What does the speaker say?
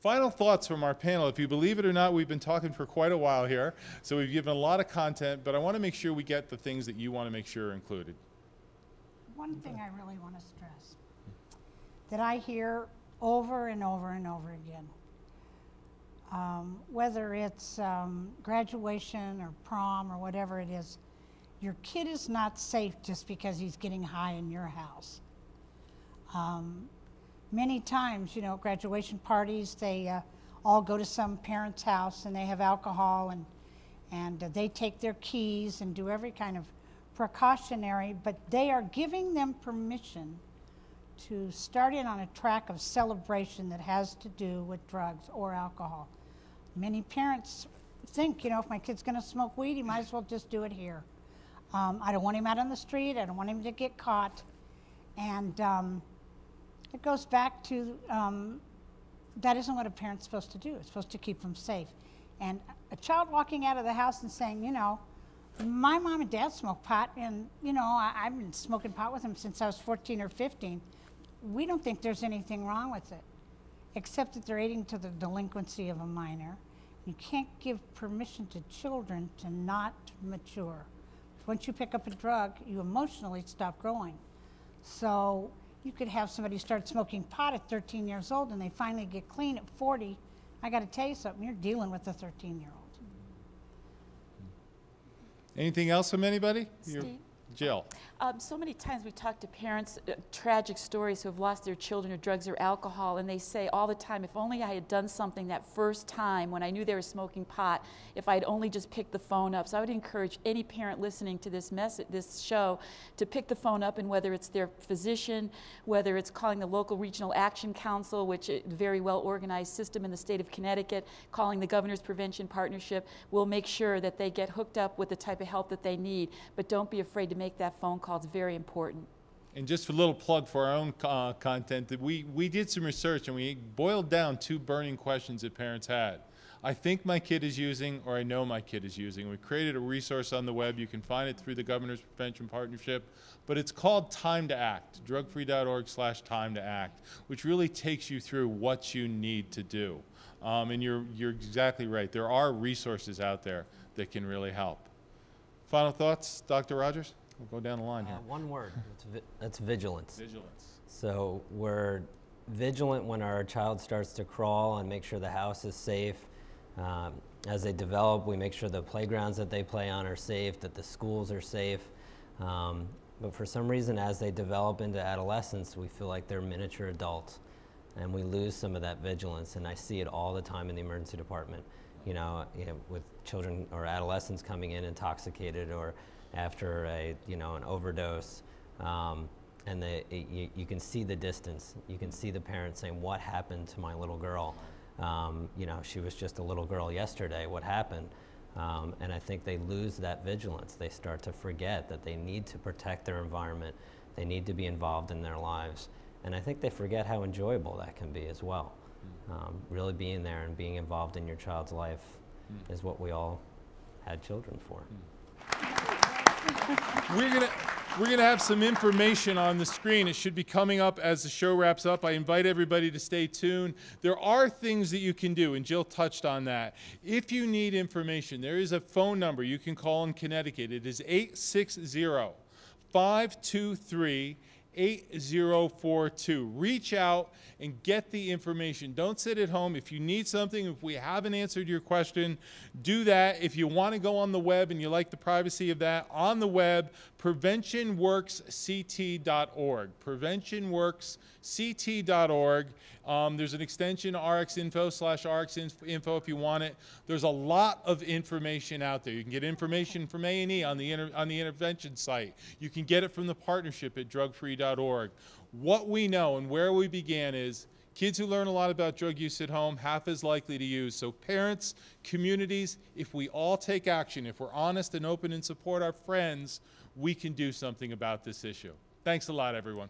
Final thoughts from our panel. If you believe it or not, we've been talking for quite a while here, so we've given a lot of content, but I want to make sure we get the things that you want to make sure are included. One thing I really want to stress that I hear over and over and over again, whether it's graduation or prom or whatever it is, your kid is not safe just because he's getting high in your house. Many times, you know, graduation parties, they all go to some parent's house and they have alcohol and they take their keys and do every kind of precautionary, but they are giving them permission to start in on a track of celebration that has to do with drugs or alcohol. Many parents think, you know, if my kid's going to smoke weed, he might as well just do it here. I don't want him out on the street. I don't want him to get caught. And it goes back to that isn't what a parent's supposed to do. It's supposed to keep them safe. And a child walking out of the house and saying, you know, my mom and dad smoke pot, and, you know, I've been smoking pot with them since I was 14 or 15. We don't think there's anything wrong with it, except that they're aiding to the delinquency of a minor. You can't give permission to children to not mature. Once you pick up a drug, you emotionally stop growing. So you could have somebody start smoking pot at 13 years old and they finally get clean at 40. I got to tell you something, you're dealing with a 13-year-old. Anything else from anybody? Steve? Jill. So many times we talk to parents, tragic stories who have lost their children to drugs or alcohol, and they say all the time, if only I had done something that first time when I knew they were smoking pot, if I'd only just picked the phone up. So I would encourage any parent listening to this show to pick the phone up, and whether it's their physician, whether it's calling the local regional action council, which is a very well organized system in the state of Connecticut, calling the Governor's Prevention Partnership, we'll make sure that they get hooked up with the type of help that they need. But don't be afraid to make that phone call. It's very important. And just a little plug for our own content, that we did some research and we boiled down 2 burning questions that parents had. I think my kid is using, or I know my kid is using. We created a resource on the web. You can find it through the Governor's Prevention Partnership, but it's called Time to Act, drugfree.org/time to act, which really takes you through what you need to do. And you're exactly right. There are resources out there that can really help. Final thoughts, Dr. Rogers? We'll go down the line here. One word, that's vigilance. Vigilance. So we're vigilant when our child starts to crawl and make sure the house is safe. As they develop, we make sure the playgrounds that they play on are safe, that the schools are safe. But for some reason, as they develop into adolescence, we feel like they're miniature adults, and we lose some of that vigilance. And I see it all the time in the emergency department. You know, with children or adolescents coming in intoxicated or after an overdose, and you can see the distance. You can see the parents saying, "What happened to my little girl? You know, she was just a little girl yesterday. What happened?" And I think they lose that vigilance. They start to forget that they need to protect their environment. They need to be involved in their lives, and I think they forget how enjoyable that can be as well. Really being there and being involved in your child's life is what we all had children for. We're gonna have some information on the screen. It should be coming up as the show wraps up. I invite everybody to stay tuned. There are things that you can do, and Jill touched on that. If you need information, there is a phone number you can call in Connecticut. It is 860-523-8042. Reach out and get the information. Don't sit at home. If you need something, if we haven't answered your question, do that. If you want to go on the web and you like the privacy of that, on the web, preventionworksct.org. preventionworksct.org. There's an extension, RxInfo/RxInfo if you want it. There's a lot of information out there. You can get information from A&E on the intervention site. You can get it from the partnership at drugfree.org. What we know and where we began is kids who learn a lot about drug use at home, half as likely to use. So parents, communities, if we all take action, if we're honest and open and support our friends, we can do something about this issue. Thanks a lot, everyone.